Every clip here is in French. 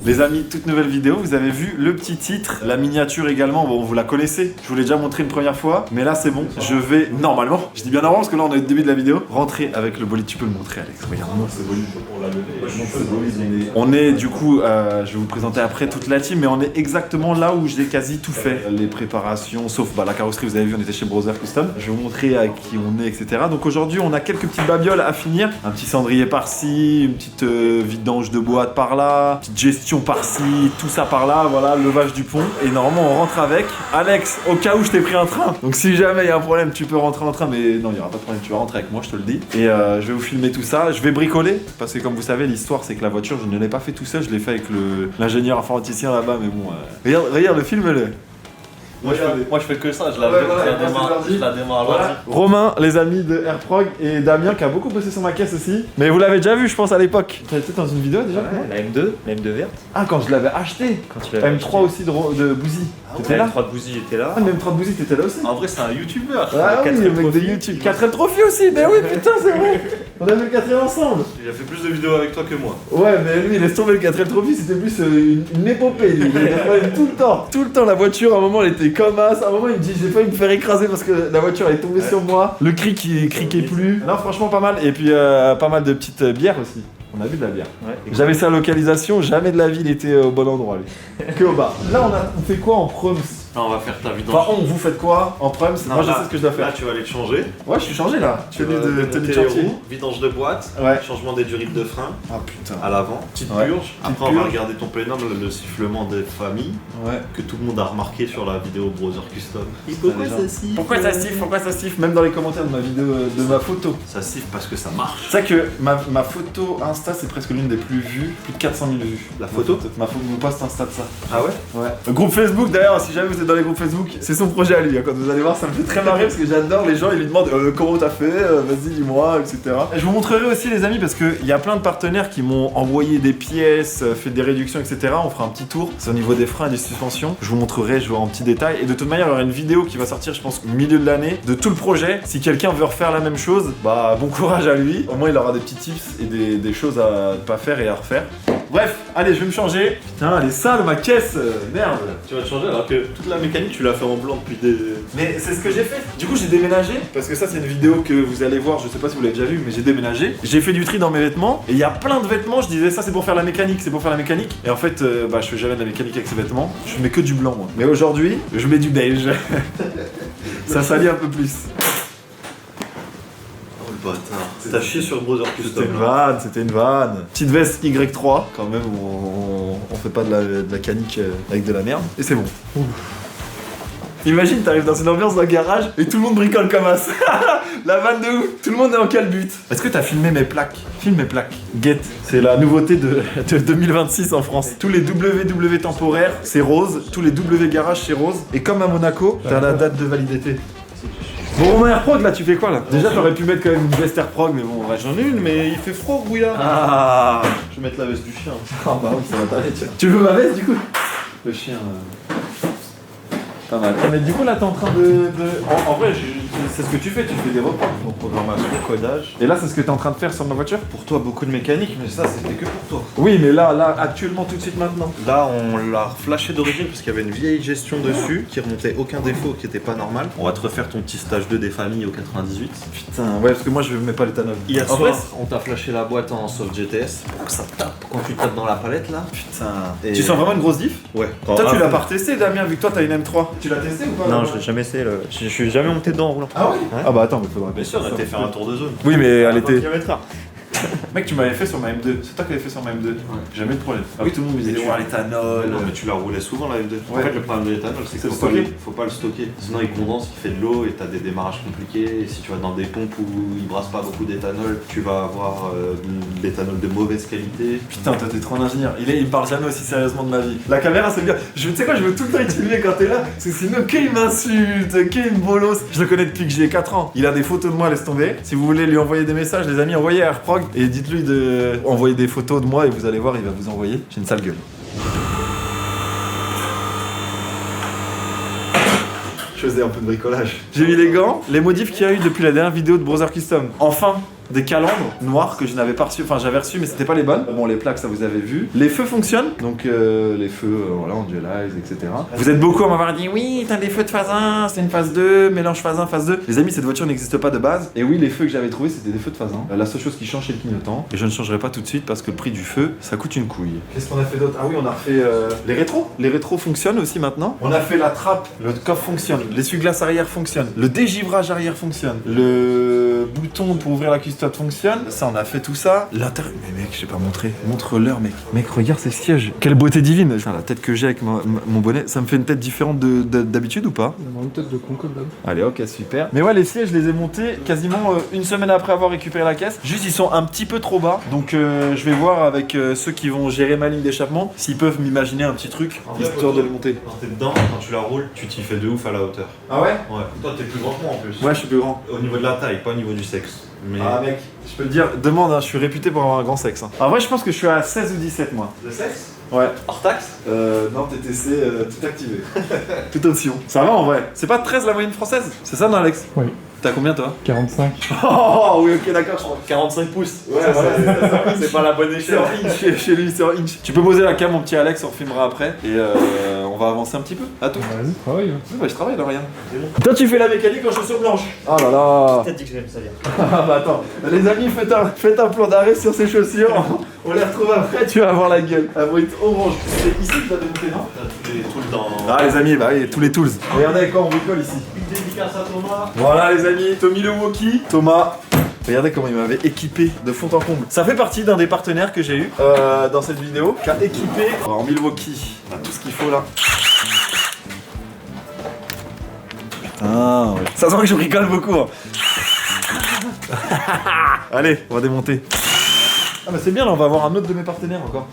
Les amis, toute nouvelle vidéo, vous avez vu le petit titre, la miniature également, bon vous la connaissez, je vous l'ai déjà montré une première fois, mais là c'est bon, je vais normalement, je dis bien normalement parce que là on est au début de la vidéo, rentrer avec le bolide, tu peux le montrer Alex, regarde-moi ce bolide. On est du coup, je vais vous présenter après toute la team, mais on est exactement là où j'ai quasi tout fait. Les préparations, sauf la carrosserie, vous avez vu, on était chez Brother Custom. Je vais vous montrer à qui on est, etc. Donc aujourd'hui, on a quelques petites babioles à finir. Un petit cendrier par-ci, une petite vidange de boîte par-là, petite gestion par-ci, tout ça par-là, voilà, levage du pont. Et normalement, on rentre avec. Alex, au cas où je t'ai pris un train. Donc si jamais il y a un problème, tu peux rentrer en train, mais non, il n'y aura pas de problème, tu vas rentrer avec moi, je te le dis. Et je vais vous filmer tout ça. Je vais bricoler, parce que comme vous savez, l'histoire, c'est que la voiture, je ne l'ai pas fait tout seul, je l'ai fait avec l'ingénieur informaticien là-bas, mais bon, regarde, filme-le. Moi je fais que ça, je la démarre à l'ordi. Romain, les amis de AirProg et Damien qui a beaucoup bossé sur ma caisse aussi. Mais vous l'avez déjà vu, je pense, à l'époque. Tu étais dans une vidéo déjà? La M2 verte. Ah, quand je l'avais acheté. M3 aussi de Bouzy. T'étais là? M3 de Bouzy était là. Ah, mais M3 de Bouzy, t'étais là aussi. En vrai, c'est un youtubeur. Ah oui, le mec de YouTube. 4L Trophy aussi, mais oui, putain, c'est vrai. On a fait le 4L ensemble. Il a fait plus de vidéos avec toi que moi. Ouais, mais lui, il laisse tomber le 4L Trophy, c'était plus une épopée. Lui. Il a fait tout le temps. Tout le temps, la voiture, à un moment, elle était comme as. À un moment, il me dit, j'ai failli me faire écraser parce que la voiture, elle est tombée sur moi. Le cri qui criquait plus. Non, franchement, pas mal. Et puis, pas mal de petites bières aussi. On a bu de la bière. Ouais, j'avais sa localisation, jamais de la vie il était au bon endroit lui. Que au bas. Là on fait quoi en proms? Là on va faire ta vidange. Enfin vous faites quoi en proms? Moi je sais ce que je dois faire. Là tu vas aller te changer. Ouais je suis changé là. Tu vas tenue de chantier. Vidange de boîte, ouais. Changement des durites de frein. Ah putain. À l'avant, petite purge. Après on va regarder ton plénum, le sifflement des familles. Ouais. Que tout le monde a remarqué sur la vidéo Brother Custom. Pourquoi ça siffle? Pourquoi ça siffle? Même dans les commentaires de ma vidéo, de ma photo. Ça siffle parce que ça marche. C'est vrai que ma photo Insta c'est presque l'une des plus vues, plus de 400 000 vues. La photo? Mon post Insta de ça. Ah ouais? Ouais. Le groupe Facebook d'ailleurs, si jamais vous êtes dans les groupes Facebook, c'est son projet à lui. Quand vous allez voir, ça me fait très marrer parce que j'adore les gens, ils lui demandent comment t'as fait, vas-y dis-moi, etc. Et je vous montrerai aussi les amis parce qu'il y a plein de partenaires qui m'ont envoyé des pièces, fait des réductions, etc. On fera un petit tour. C'est au niveau des freins et des suspensions. Je vous montrerai, je vois en petit détail. Et de toute manière, il y aura une vidéo qui va sortir, je pense, au milieu de l'année, de tout le projet. Si quelqu'un veut refaire la même chose, bah bon courage à lui. Au moins, il aura des petits tips et des choses à ne pas faire et à refaire. Bref, allez, je vais me changer. Putain, elle est sale ma caisse, merde. Tu vas te changer alors que toute la mécanique, tu l'as fait en blanc depuis des... Mais c'est ce que j'ai fait. Du coup, j'ai déménagé. Parce que ça, c'est une vidéo que vous allez voir. Je sais pas si vous l'avez déjà vu, mais j'ai déménagé. J'ai fait du tri dans mes vêtements. Et il y a plein de vêtements. Je disais, ça, c'est pour faire la mécanique. C'est pour faire la mécanique. Et en fait, je fais jamais de la mécanique avec ces vêtements. Je mets que du blanc, moi. Mais aujourd'hui, je mets du beige. Ça salit un peu plus. T'as chié sur Brother Custom. C'était une vanne. Petite veste Y3, quand même, on fait pas de la canique avec de la merde. Et c'est bon. Ouh. Imagine, t'arrives dans une ambiance d'un garage et tout le monde bricole comme as. La vanne de ouf. Tout le monde est en calbut. Est-ce que t'as filmé mes plaques? Filme mes plaques. Get. C'est la nouveauté de 2026 en France. Tous les WW temporaires, c'est rose. Tous les W garage, c'est rose. Et comme à Monaco, t'as la date de validité. Bon, Romain AirProg, là, tu fais quoi là? Déjà, t'aurais pu mettre quand même une veste AirProg, mais bon, ouais. J'en ai une, mais il fait froid, brouillard. Ah. Je vais mettre la veste du chien. Ah bah oui, ça va t'arrêter, tiens. Tu veux ma veste, du coup? Le chien... Pas mal. Mais du coup, là, t'es en train de... En vrai, c'est ce que tu fais des repas. Donc, programmation, codage. Et là, c'est ce que t'es en train de faire sur ma voiture? Pour toi, beaucoup de mécanique, mais ça, c'était que pour toi. Oui, mais là, actuellement, tout de suite, maintenant. Là, on l'a flashé d'origine parce qu'il y avait une vieille gestion dessus qui remontait aucun défaut, qui était pas normal. On va te refaire ton petit stage 2 des familles au 98. Putain, ouais, parce que moi, je mets pas l'éthanol. Hier soir, on t'a flashé la boîte en soft GTS pour que ça tape quand tu tapes dans la palette, là. Putain. Et... Tu sens vraiment une grosse diff? Ouais. Toi, tu l'as pas retesté, Damien, vu que toi, t'as une M3. Tu l'as testé ou pas? Non, je l'ai jamais essayé. Je suis jamais monté dedans en roulant. Ah ouais? Ah bah attends, mais faudra bien sûr, on a été faire un tour de zone. Oui, mais elle était... km/h. Mec, tu m'avais fait sur ma M2. C'est toi qui l'avais fait sur ma M2. Ouais. Jamais de problème. Oui, tout le monde me disait, ouais, l'éthanol. Non, mais tu la roulais souvent la M2. En fait, le problème de l'éthanol, c'est qu'il faut pas le stocker. Sinon, il condense, il fait de l'eau et t'as des démarrages compliqués. Et si tu vas dans des pompes où il brasse pas beaucoup d'éthanol, tu vas avoir de l'éthanol de mauvaise qualité. Putain, toi, t'es trop un ingénieur. Il me parle jamais aussi sérieusement de ma vie. La caméra, c'est bien. Tu sais quoi, je veux tout le temps être filmé quand t'es là. Parce que sinon, qu'il m'insulte, qu'il me bolosse. Je le connais depuis que j'ai 4 ans. Il a des photos de moi, laisse tomber. Si vous voulez lui envoyer des messages, les amis, envoyez à AirProg et dites-lui de envoyer des photos de moi et vous allez voir, il va vous envoyer. J'ai une sale gueule. Je faisais un peu de bricolage. J'ai mis les gants, les modifs qu'il y a eu depuis la dernière vidéo de Brother Custom. Enfin, des calandres noirs que je n'avais pas reçus, enfin j'avais reçu mais c'était pas les bonnes. Bon les plaques ça vous avez vu. Les feux fonctionnent, donc les feux voilà Angelize etc. Vous êtes beaucoup à m'avoir dit oui t'as des feux de phase 1, c'est une phase 2, mélange phase 1, phase 2. Les amis cette voiture n'existe pas de base et oui les feux que j'avais trouvés c'était des feux de phase 1. La seule chose qui change c'est le clignotant et je ne changerai pas tout de suite parce que le prix du feu ça coûte une couille. Qu'est-ce qu'on a fait d'autre? Ah oui on a refait les rétros. Les rétros fonctionnent aussi maintenant. On a fait la trappe, le coffre fonctionne, l'essuie-glace arrière fonctionne, le dégivrage arrière fonctionne, le bouton pour ouvrir la custode fonctionne. Ça on a fait tout ça. L'intérieur, mais mec j'ai pas montré. Montre-leur mec. Mec regarde ces sièges. Quelle beauté divine. Enfin, la tête que j'ai avec mon bonnet, ça me fait une tête différente d'habitude ou pas? On a une tête de con comme d'hab. Allez ok super. Mais ouais les sièges je les ai montés quasiment une semaine après avoir récupéré la caisse. Juste ils sont un petit peu trop bas. Donc je vais voir avec ceux qui vont gérer ma ligne d'échappement s'ils peuvent m'imaginer un petit truc histoire de le monter. Quand t'es dedans, quand tu la roules, tu t'y fais de ouf à la hauteur. Ah ouais? Ouais. Toi t'es plus grand que moi en plus. Ouais je suis plus grand. Au niveau de la taille, pas au niveau du sexe. Mais... Ah mec, je peux te dire, demande, hein, je suis réputé pour avoir un grand sexe. Hein. En vrai je pense que je suis à 16 ou 17 moi. Le sexe? Ouais. Hors taxe? Non, TTC, tout activé. Toute option. Ça va en vrai. C'est pas 13 la moyenne française? C'est ça non Alex? Oui. T'as combien toi? 45. Oh oui ok d'accord, je crois. 45 pouces. Ouais, c'est pas la bonne C'est échelle. en inch, chez lui c'est en inch. Tu peux poser la cam mon petit Alex, on filmera après. Et on va avancer un petit peu. À tout. Vas-y, travaille. Ouais, bah, je travaille là, rien. Toi tu fais la mécanique en chaussures blanches. Oh là là. T'as dit que j'aime ça bien. Ah bah attends, les amis faites un plan d'arrêt sur ces chaussures. On les retrouve après, tu vas avoir la gueule. Un bruit orange. C'est ici que tu vas démonter non? T'as tous les tools dans. Ah les amis, bah oui, tous les tools. Regardez avec quoi on bricole ici. Une dédicace à Thomas. Voilà les amis, Tommy le Wookie. Thomas. Regardez comment il m'avait équipé de fond en comble. Ça fait partie d'un des partenaires que j'ai eu dans cette vidéo, qui a équipé en Milwaukee. On a tout ce qu'il faut là. Ah ouais. Ça sent que je bricole beaucoup. Hein. Allez, on va démonter. Ah bah c'est bien là, on va avoir un autre de mes partenaires encore.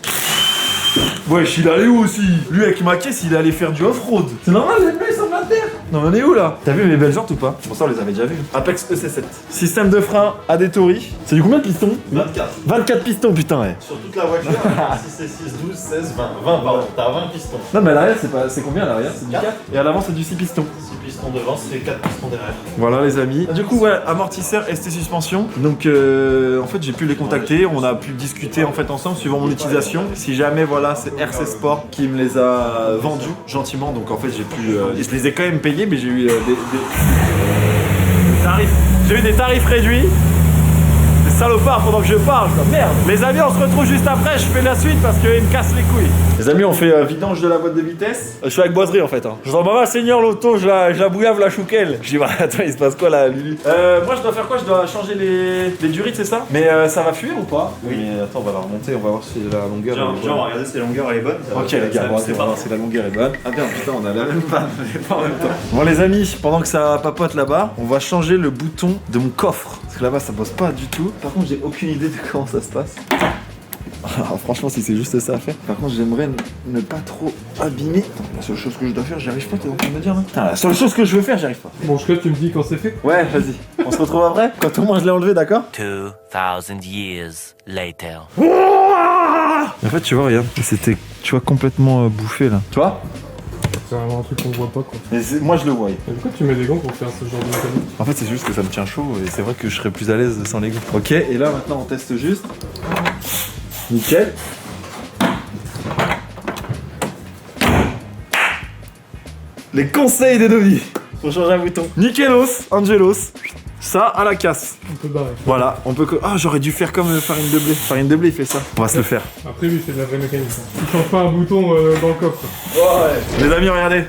Wesh, il est allé où aussi? Lui avec ma caisse, il est allé faire du off-road. C'est normal, les mecs sont de la terre. Non mais on est où là? T'as vu mes belles jantes ou pas? Bon ça on les avait déjà vues. Apex EC7. Système de frein Adetori. C'est du combien de pistons? 24. 24 pistons putain ouais. Sur toute la voiture, 6 et 6, 12, 16, 20. 20 pardon, t'as 20 pistons. Non mais à l'arrière c'est combien à l'arrière? C'est du 4. Et à l'avant c'est du 6 pistons. 6 pistons devant, c'est 4 pistons derrière. Voilà les amis. Du coup ouais, amortisseur ST suspension. Donc en fait j'ai pu les contacter, on a pu discuter en fait ensemble suivant mon utilisation. Si jamais voilà c'est RC Sport qui me les a vendus gentiment, donc en fait j'ai pu, je les ai quand même payés mais j'ai eu des tarifs. J'ai eu des tarifs réduits. Des salopards pendant que je parle quoi. Merde. Les amis on se retrouve juste après, je fais la suite parce qu'ils me cassent les couilles. Les amis on fait vidange de la boîte de vitesse. Je suis avec Boiserie en fait hein. Je dis maman Seigneur l'auto, je la bouillave la chouquelle. Je dis bah attends il se passe quoi là Lulu? Moi je dois faire quoi? Je dois changer les durites c'est ça? Mais ça va fuir ou pas? Oui. Mais attends on va la remonter, on va voir si la longueur Genre, on va regarder si la longueur elle est bonne. Ok les gars, bon, on va voir si la longueur est bonne. Ah bien putain on a la même panne, mais pas en même temps. Bon les amis, pendant que ça papote là-bas, on va changer le bouton de mon coffre. Parce que là-bas ça bosse pas du tout. Par contre j'ai aucune idée de comment ça se passe. Alors, franchement si c'est juste ça à faire. Par contre j'aimerais ne pas trop abîmer. Attends, la seule chose que je dois faire, j'y arrive pas, t'es en train de me dire là? Putain, la seule chose que je veux faire, j'y arrive pas. Bon, je crois que tu me dis quand c'est fait. Ouais, vas-y. On se retrouve après? Quand au moins je l'ai enlevé, d'accord? 2,000 years later. En fait, tu vois, regarde, c'était, tu vois, complètement bouffé là. Tu vois? C'est vraiment un truc qu'on voit pas quoi. Moi je le vois. Et pourquoi tu mets des gants pour faire ce genre de mécanique? En fait, c'est juste que ça me tient chaud et c'est vrai que je serais plus à l'aise sans les gants. Ok, et là maintenant on teste juste. Nickel. Les conseils des devis. Faut changer un bouton. Nickelos, Angelos. Ça à la casse. On peut barrer. Voilà, on peut que. Ah, j'aurais dû faire comme Farine de blé. Farine de blé, il fait ça. On va se le faire. Après, lui, c'est de la vraie mécanique. Hein. Il change pas un bouton dans le coffre. Ouais. Les amis, regardez.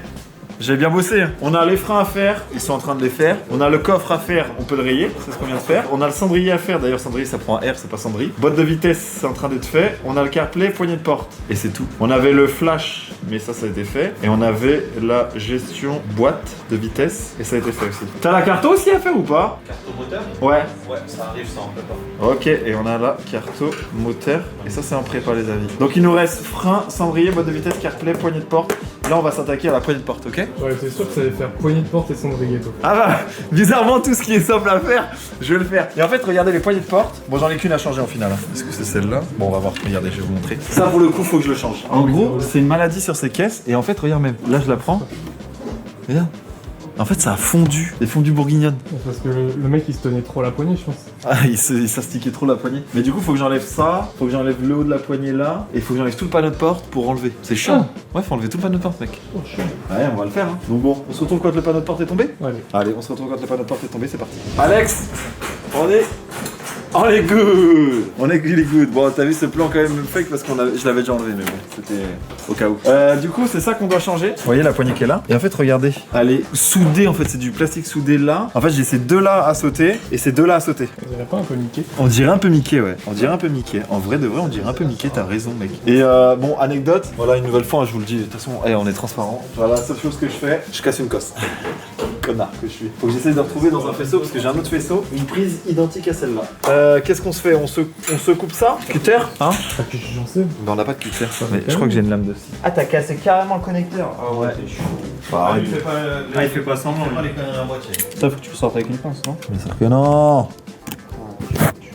J'ai bien bossé. Hein. On a les freins à faire, ils sont en train de les faire. On a le coffre à faire, on peut le rayer, c'est ce qu'on vient de faire. On a le cendrier à faire, d'ailleurs cendrier ça prend un R, c'est pas cendrier. Boîte de vitesse, c'est en train d'être fait. On a le CarPlay, poignée de porte. Et c'est tout. On avait le flash, mais ça a été fait. Et on avait la gestion boîte de vitesse, et ça a été fait aussi. T'as la carte aussi à faire ou pas? Carte moteur? Ouais. Ouais, ça arrive, ça en prépare. Ok, et on a la carte moteur, et ça c'est en prépa les amis. Donc il nous reste frein, cendrier, boîte de vitesse, CarPlay, poignée de porte. Là on va s'attaquer à la poignée de porte, ok? J'aurais été sûr que ça allait faire poignée de porte et cendrier toi. Ah bah, bizarrement tout ce qui est simple à faire, je vais le faire. Et en fait regardez les poignées de porte, bon j'en ai qu'une à changer en final. Est-ce que c'est celle-là? Bon on va voir, regardez je vais vous montrer. Ça pour le coup faut que je le change. En gros c'est une maladie sur ces caisses, et en fait regarde même, là je la prends. Regarde. En fait, ça a fondu. Des fondus bourguignonnes. Parce que le mec il se tenait trop à la poignée, je pense. Ah, il s'astiquait trop la poignée. Mais du coup, faut que j'enlève ça, faut que j'enlève le haut de la poignée là, et faut que j'enlève tout le panneau de porte pour enlever. C'est chiant. Ouais, faut enlever tout le panneau de porte, mec. Oh, chiant. Ouais, on va le faire. Hein. Donc bon, on se retrouve quand le panneau de porte est tombé. Allez. Allez, on se retrouve quand le panneau de porte est tombé, c'est parti. Alex, on est good. On est good. Bon, t'as vu ce plan quand même fake parce je l'avais déjà enlevé, mais bon, c'était au cas où. Du coup, c'est ça qu'on doit changer. Vous voyez la poignée qui est là. Et en fait, regardez, elle est soudée. En fait, c'est du plastique soudé là. En fait, j'ai ces deux là à sauter et ces deux là à sauter. On dirait pas un peu Mickey? On dirait un peu Mickey, ouais. On dirait un peu Mickey. En vrai de vrai, on dirait un peu Mickey. T'as raison, mec. Et bon, anecdote. Voilà, une nouvelle fois, hein, je vous le dis. De toute façon, on est transparent. Voilà, la seule chose que je fais, je casse une cosse. Connard que je suis. Faut que j'essaie de retrouver dans un faisceau parce que j'ai un autre faisceau, une prise identique à celle-là. Qu'est-ce qu'on se fait? On se coupe ça? Cutter? Hein? Ah, que j'en sais. Ben on n'a pas de cutter. Mais je crois que j'ai une lame de scie. Ah, t'as cassé carrément le connecteur. Ah ouais. Bah, il fait pas semblant. Ça, faut que tu le sortes avec une pince, non? Mais ça que non.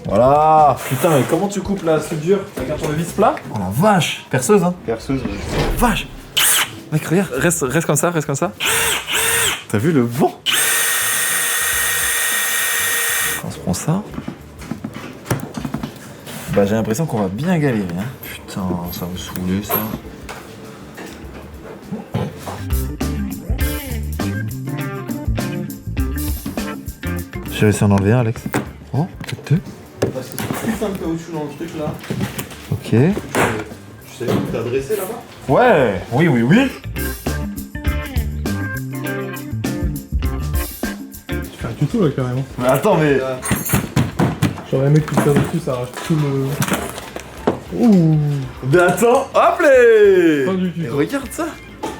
Voilà. Putain, mais comment tu coupes la soudure avec un tournevis plat? Oh la vache. Perceuse, hein? Perceuse. Vache. Mec, regarde, reste comme ça, reste comme ça. T'as vu le vent? On se prend ça. Bah j'ai l'impression qu'on va bien galérer, hein. Putain, ça va me saouler ça. J'ai réussi à en enlever un, Alex. Oh, peut-être deux. Parce que c'est putain de caoutchouc dans le truc là. Ok. Tu sais où t'as dressé là-bas? Ouais, oui. Tu fais un tuto là carrément. Mais attends, mais... J'aurais aimé que tu tires dessus, ça arrache tout le. Ouh. Mais attends, hop les. Pas du tuto. Mais regarde ça.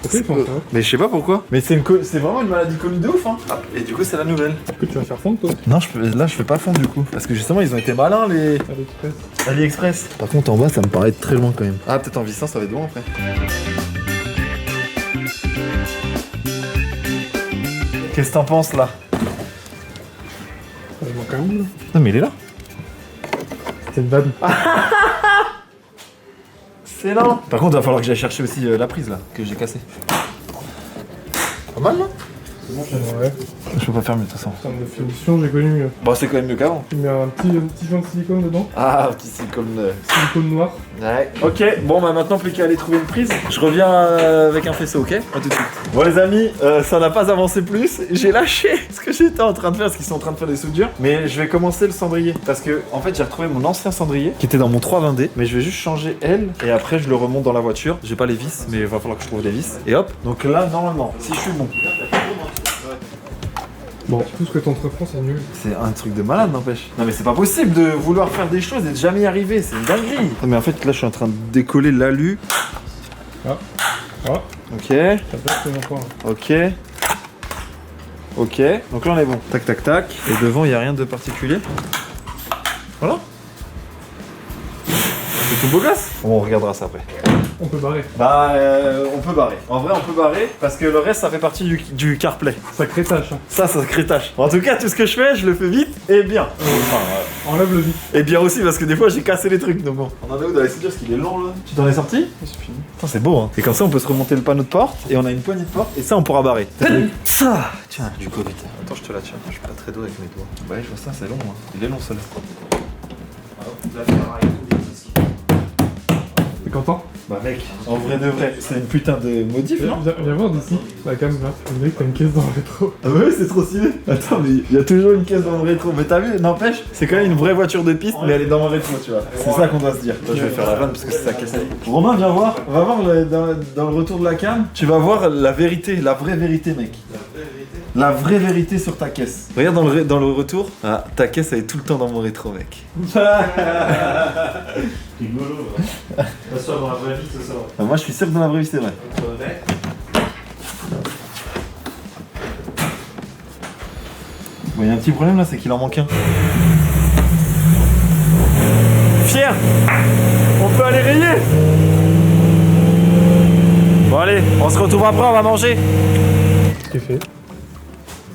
Pourquoi ils font ça? Mais je sais pas pourquoi. Mais c'est vraiment une maladie connue de ouf, hein. Ah, et du coup, c'est la nouvelle. Est-ce que tu vas faire fondre toi? Non, là, je fais pas fondre du coup. Parce que justement, ils ont été malins, les AliExpress. AliExpress. Par contre, en bas, ça me paraît très loin quand même. Ah, peut-être en vissant, ça va être loin après. Qu'est-ce que t'en penses là? Il manque un bout là. Non, mais il est là. C'est une vanne. C'est lent. Par contre, il va falloir que j'aille chercher aussi la prise là, que j'ai cassée. Pas mal, non? Ouais. Je peux pas faire mieux de toute façon. En termes de finition, j'ai connu mieux. Bon, c'est quand même mieux qu'avant. Tu mets un petit joint de silicone dedans. Ah, petit silicone. Silicone noir. Ouais. Ok, bon bah maintenant plus qu'à aller trouver une prise. Je reviens avec un faisceau, ok? À tout de suite. Bon les amis, ça n'a pas avancé plus. J'ai lâché ce que j'étais en train de faire parce qu'ils sont en train de faire des soudures. Mais je vais commencer le cendrier. Parce que en fait j'ai retrouvé mon ancien cendrier qui était dans mon 320D. Mais je vais juste changer elle et après je le remonte dans la voiture. J'ai pas les vis, mais il va falloir que je trouve des vis. Et hop, donc là normalement, si je suis bon. Bon, tout ce que t'entreprends, c'est nul. C'est un truc de malade, n'empêche. Non mais c'est pas possible de vouloir faire des choses et de jamais y arriver, c'est une dinguerie. Non mais en fait là je suis en train de décoller l'alu. Ah. Ok, T'as pas fait encore. ok. Ok, donc là on est bon. Tac tac tac. Et devant il n'y a rien de particulier. Voilà. C'est tout beau gosse. On regardera ça après. On peut barrer. Bah on peut barrer. En vrai on peut barrer parce que le reste ça fait partie du CarPlay. Sacré tâche. Hein. Ça crétache. En tout cas tout ce que je fais je le fais vite et bien. Enlève le vide. Et bien aussi parce que des fois j'ai cassé les trucs donc bon. On en est où dans les soudures parce qu'il est long là. Tu t'en es sorti? C'est fini. Putain c'est beau hein. Et comme ça on peut se remonter le panneau de porte et on a une poignée de porte et ça on pourra barrer. Ça. Tiens du Covid. Attends je te la tiens. Je suis pas très doux avec mes doigts. Ouais je vois ça c'est long hein. Il est long celui-là. T'es content? Bah mec, en vrai de vrai, c'est une putain de modif non? Viens voir d'ici, la cam là. On dirait que t'as une caisse dans le rétro. Ah ouais c'est trop stylé. Attends mais il y a toujours une caisse dans le rétro. Mais t'as vu, n'empêche, c'est quand même une vraie voiture de piste mais elle est dans mon rétro tu vois. C'est ça qu'on doit se dire. Toi je vais faire la vanne parce que c'est sa caisse. Romain viens voir, va voir dans le retour de la cam. Tu vas voir la vérité, la vraie vérité mec. La vraie vérité sur ta caisse. Regarde dans le retour. Ah, ta caisse elle est tout le temps dans mon rétro mec. Rigolo. Ça sort dans la vraie vie, ça sort. Ah, moi je suis sûr que dans la vraie vie c'est vrai. Bon, y a un petit problème là, c'est qu'il en manque un. Fier. On peut aller rayer. Bon allez, on se retrouve après, on va manger. C'est fait.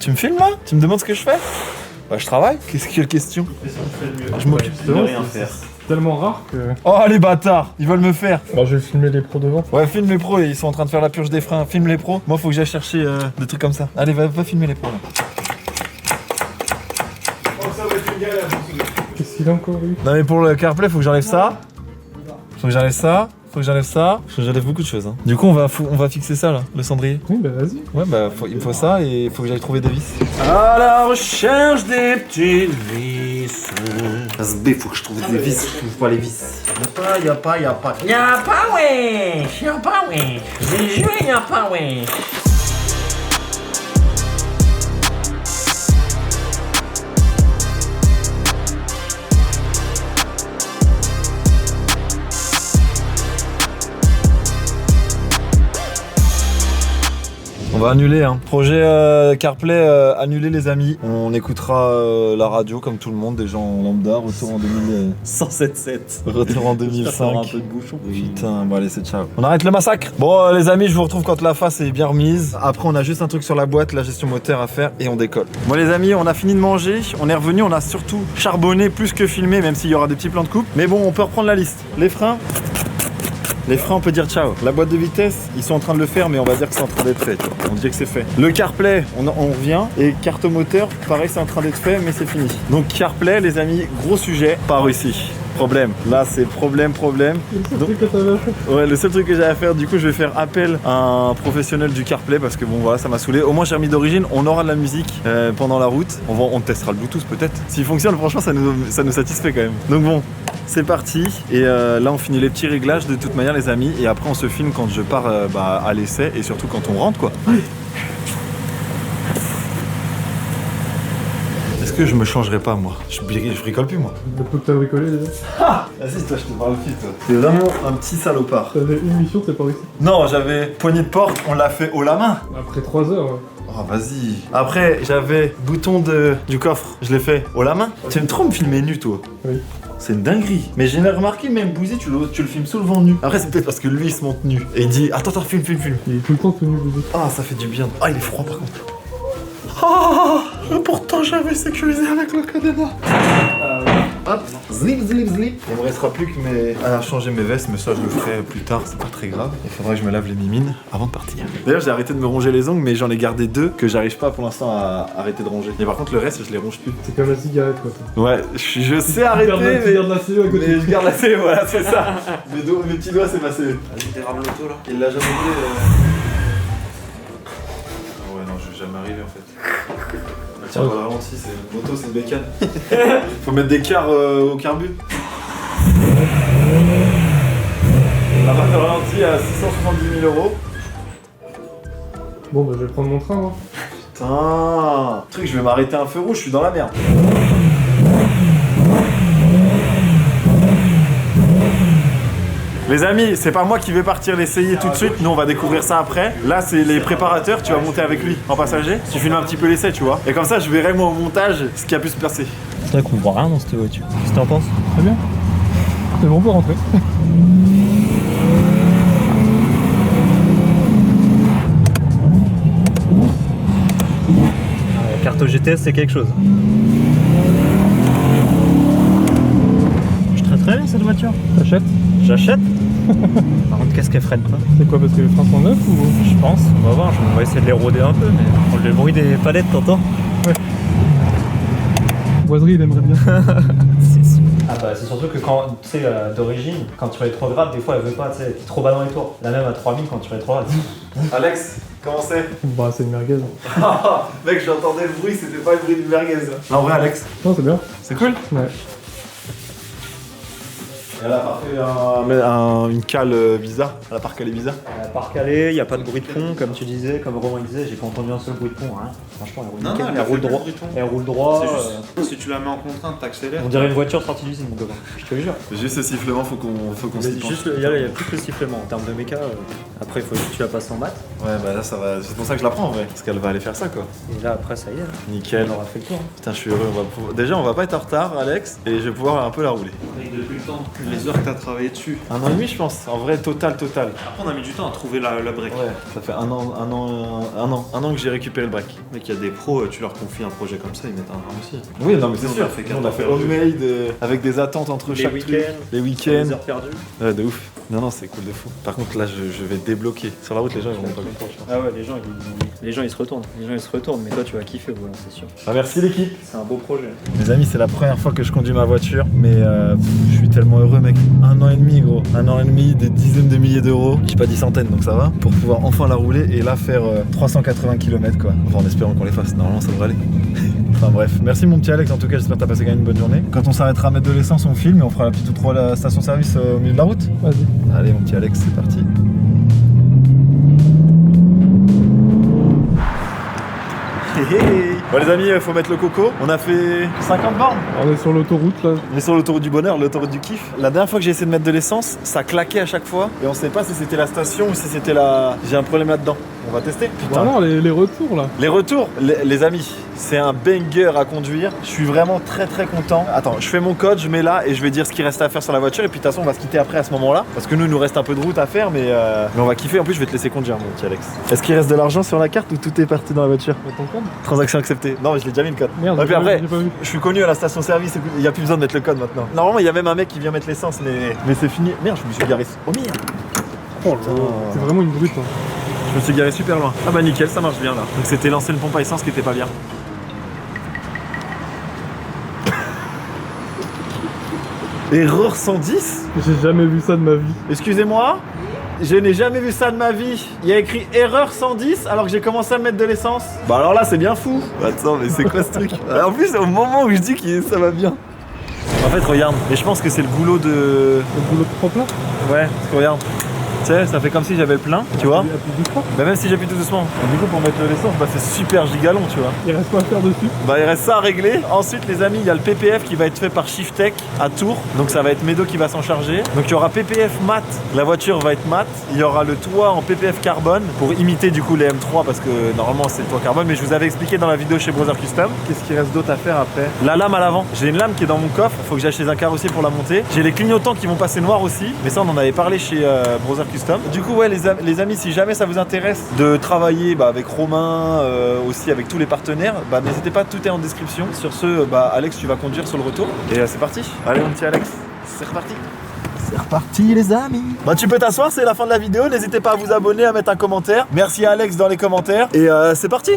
Tu me filmes là? Tu me demandes ce que je fais? Bah je travaille. Qu'est-ce que question? Qu'est-ce qu'on fait de mieux? Je m'occupe de rien faire. tellement rare que... Oh les bâtards, ils veulent me faire. Alors je vais filmer les pros devant. Ouais, filme les pros, ils sont en train de faire la purge des freins. Filme les pros. Moi, faut que j'aille chercher des trucs comme ça. Allez, va filmer les pros là. Qu'est-ce qu'il a encore eu? Non, mais pour le CarPlay, faut que j'enlève ça. Faut que j'enlève ça. Faut que j'enlève ça. Faut que j'enlève beaucoup de choses. Hein. Du coup, on va fixer ça là, le cendrier. Oui, bah vas-y. Ouais, bah il me faut ça et il faut que j'aille trouver des vis. À la recherche des petites vis. SB, faut que je trouve des vis. Je trouve pas les vis. Y'a pas. Y'a pas, wesh. Y'a pas, wesh. J'ai joué, y'a pas, wesh. On va annuler, hein. Projet CarPlay annulé, les amis. On écoutera la radio comme tout le monde, des gens lambda. Retour en 2000. 107.7. Retour en 2005. Un peu de bouchon. Putain, bon allez, c'est ciao. On arrête le massacre. Bon les amis, je vous retrouve quand la face est bien remise. Après, on a juste un truc sur la boîte, la gestion moteur à faire et on décolle. Bon les amis, on a fini de manger. On est revenu, on a surtout charbonné plus que filmé, même s'il y aura des petits plans de coupe. Mais bon, on peut reprendre la liste. Les freins. Les freins, on peut dire ciao. La boîte de vitesse, ils sont en train de le faire, mais on va dire que c'est en train d'être fait. Tu vois. On dit que c'est fait. Le CarPlay, on revient. Et carte moteur, pareil, c'est en train d'être fait, mais c'est fini. Donc CarPlay, les amis, gros sujet, pas réussi. Problème. Là, c'est problème. C'est le truc que t'avais à faire. Ouais, le seul truc que j'ai à faire, du coup, je vais faire appel à un professionnel du CarPlay parce que bon, voilà, ça m'a saoulé. Au moins, j'ai remis d'origine. On aura de la musique pendant la route. On testera le Bluetooth peut-être. S'il fonctionne, franchement, ça nous satisfait quand même. Donc bon, c'est parti. Et là, on finit les petits réglages de toute manière, les amis. Et après, on se filme quand je pars à l'essai et surtout quand on rentre, quoi. Est-ce que je me changerai pas, moi? Je bricole plus, moi. Le peu que t'as bricolé déjà. Ah, vas-y, toi, je te parle plus, toi. C'est vraiment un petit salopard. T'avais une mission, c'est pas réussi. Non, j'avais poignée de porte, on l'a fait haut la main. Après 3 heures, ouais. Oh, vas-y. Après, j'avais bouton du coffre, je l'ai fait haut la main. Tu aimes trop me filmer nu, toi? Oui. C'est une dinguerie. Mais j'ai remarqué, même Bouzy, tu le filmes souvent nu. Après, c'est peut-être parce que lui, il se monte nu. Et il dit, attends, filme. Il est tout le temps tenu Bouzy. Ah, ça fait du bien. Ah, il est froid, par contre. Ah, pourtant, j'avais sécurisé avec le cadenas. Hop, zlip. Il me restera plus que à changer mes vestes, mais ça je le ferai plus tard, c'est pas très grave. Il faudra que je me lave les mimines avant de partir. D'ailleurs, j'ai arrêté de me ronger les ongles, mais j'en ai gardé 2 que j'arrive pas pour l'instant à arrêter de ronger. Et par contre, le reste, je les ronge plus. C'est comme la cigarette, quoi. Ouais, je sais arrêter, Tu gardes la CE à côté. mais je garde la CE, voilà, c'est ça. Mes petits doigts, c'est ma CE. Vas-y, dérape l'auto là. Il l'a jamais voulu. Ah ouais, non, je vais jamais arriver en fait. Tiens, pas ralenti, c'est une moto, c'est une bécane. Faut mettre des quarts au carbu. La marque de ralenti à 670 000 €. Bon, bah je vais prendre mon train, moi. Putain, truc, je vais m'arrêter à un feu rouge, je suis dans la merde. Les amis, c'est pas moi qui vais partir l'essayer tout de suite, nous on va découvrir ça après. Là c'est les préparateurs, tu vas monter avec lui en passager, tu filmes un petit peu l'essai, tu vois. Et comme ça je verrai moi au montage ce qui a pu se passer. C'est vrai qu'on voit rien dans cette voiture. Qu'est-ce que t'en penses? Très bien. C'est bon, on peut rentrer. La carte GTS c'est quelque chose. Je traite très bien cette voiture. T'achètes? J'achète. Par contre qu'est-ce qu'elle freine pas? C'est quoi, parce que les freins sont neufs ou... Je pense, on va voir, on va essayer de les rôder un peu, mais le bruit des palettes t'entends? Ouais. Boiserie, il aimerait bien. Ah bah c'est surtout que quand, tu sais, d'origine, quand tu rétrogrades, des fois elle veut pas, tu sais, t'es trop bas dans les tours. Là même à 3000, quand tu rétrogrades. Alex, comment c'est? Bah, c'est une merguez. Mec, j'entendais le bruit, c'était pas le bruit d'une merguez. Non, en vrai, Alex, Non, c'est bien. c'est cool. Ouais. Elle a pas fait une cale bizarre. Elle a pas recalé bizarre. Par calé, il n'y a pas de bruit de pont, comme tu disais, comme Romain disait, j'ai pas entendu un seul bruit de pont. Hein. Franchement, elle roule nickel, elle roule droit. Elle roule droit. C'est juste, si tu la mets en contrainte, t'accélères. On dirait une voiture sortie d'usine, mon copain. Je te le jure. Juste ce sifflement, faut qu'on s'y penche. Juste, il y a plus que le sifflement en termes de méca. Après, il faut que tu la passes en maths. Ouais, bah là, ça va. C'est pour ça que je la prends en vrai. Parce qu'elle va aller faire ça, quoi. Et là, après, ça y est. Nickel. On aura fait le tour. Hein. Putain, je suis heureux. Déjà, on va pas être en retard, Alex, et je vais pouvoir un peu la rouler. Depuis le temps. les heures que t'as travaillé dessus. 1 an et demi, je pense. En vrai, total. Après, on a mis du temps à trouver la break. Ouais, ça fait un an que j'ai récupéré le break. Mec, il y a des pros, tu leur confies un projet comme ça, ils mettent un an aussi. Oui, non, mais c'est Nous, sûr. on a fait On a fait 4 heures homemade avec des attentes entre chaque truc. Les week-ends. Les heures perdues. Ouais, de ouf. Non, c'est cool de fou. Par contre, là, je vais débloquer. Sur la route, les gens, ils vont pas comprendre, je pense. Ah ouais, les gens ils se retournent. Mais toi tu vas kiffer au volant, c'est sûr. Ah, merci l'équipe. C'est un beau projet. Les amis, c'est la première fois que je conduis ma voiture, mais je suis tellement heureux, mec. 1 an et demi, gros. 1 an et demi, des dizaines de milliers d'euros. J'ai pas dit centaines, donc ça va. Pour pouvoir enfin la rouler et là faire 380 km, quoi. Enfin, en espérant qu'on les fasse. Normalement, ça devrait aller. Enfin bref, merci mon petit Alex, en tout cas j'espère que t'as passé quand même une bonne journée. Quand on s'arrêtera à mettre de l'essence, on filme et on fera la petite outro à la station-service au milieu de la route. Vas-y. Allez mon petit Alex, c'est parti. Bon les amis, faut mettre le coco. On a fait 50 bornes. On est sur l'autoroute là. On est sur l'autoroute du bonheur, l'autoroute du kiff. La dernière fois que j'ai essayé de mettre de l'essence, ça claquait à chaque fois. Et on sait pas si c'était la station ou si c'était la... J'ai un problème là-dedans. On va tester. Putain. Vraiment les retours là. Les retours, les amis, c'est un banger à conduire. Je suis vraiment très content. Attends, je fais mon code, je mets là et je vais dire ce qu'il reste à faire sur la voiture. Et puis de toute façon, on va se quitter après à ce moment-là. Parce que nous, il nous reste un peu de route à faire, mais on va kiffer. En plus, je vais te laisser conduire, mon petit Alex. Est-ce qu'il reste de l'argent sur la carte ou tout est parti dans la voiture? Ton code? Transaction acceptée. Non, mais je l'ai déjà mis le code. Merde, Et puis après, j'ai pas vu. je suis connu à la station-service, il n'y a plus besoin de mettre le code maintenant. Normalement, il y a même un mec qui vient mettre l'essence, mais c'est fini. Merde, je me suis garé. Oh merde! Oh là là, c'est vraiment une brute. Hein. Je me suis garé super loin. Ah bah nickel, ça marche bien là. Donc c'était lancer le pompe à essence qui était pas bien. Erreur 110? J'ai jamais vu ça de ma vie. Excusez-moi, je n'ai jamais vu ça de ma vie. Il y a écrit erreur 110 alors que j'ai commencé à mettre de l'essence. Bah alors là c'est bien fou. Attends mais c'est quoi ce truc? En plus au moment où je dis que ça va bien. En fait regarde, et je pense que c'est le boulot de... Le boulot de tremplin? Ouais, parce que regarde. Tu sais, ça fait comme si j'avais le plein, tu vois. Appuie doucement. Bah même si j'appuie tout doucement. Et du coup pour mettre de l'essence, bah c'est super gigalon, tu vois. Il reste quoi à faire dessus? Bah il reste ça à régler. Ensuite les amis, il y a le PPF qui va être fait par Shiftech à Tours. Donc ça va être Medo qui va s'en charger. Donc il y aura PPF mat, la voiture va être mat. Il y aura le toit en PPF carbone pour imiter du coup les M3 parce que normalement c'est le toit carbone. Mais je vous avais expliqué dans la vidéo chez Brother Custom. Qu'est-ce qu'il reste d'autre à faire après? La lame à l'avant. J'ai une lame qui est dans mon coffre, faut que j'achète chez un carrossier pour la monter. J'ai les clignotants qui vont passer noirs aussi. Mais ça on en avait parlé chez Brother Custom. Du coup ouais les amis, si jamais ça vous intéresse de travailler avec Romain, aussi avec tous les partenaires, n'hésitez pas, tout est en description. Sur ce, Alex, tu vas conduire sur le retour. Et c'est parti. Allez mon petit Alex, c'est reparti. C'est reparti les amis. Tu peux t'asseoir, c'est la fin de la vidéo. N'hésitez pas à vous abonner, à mettre un commentaire. Merci à Alex dans les commentaires. Et c'est parti.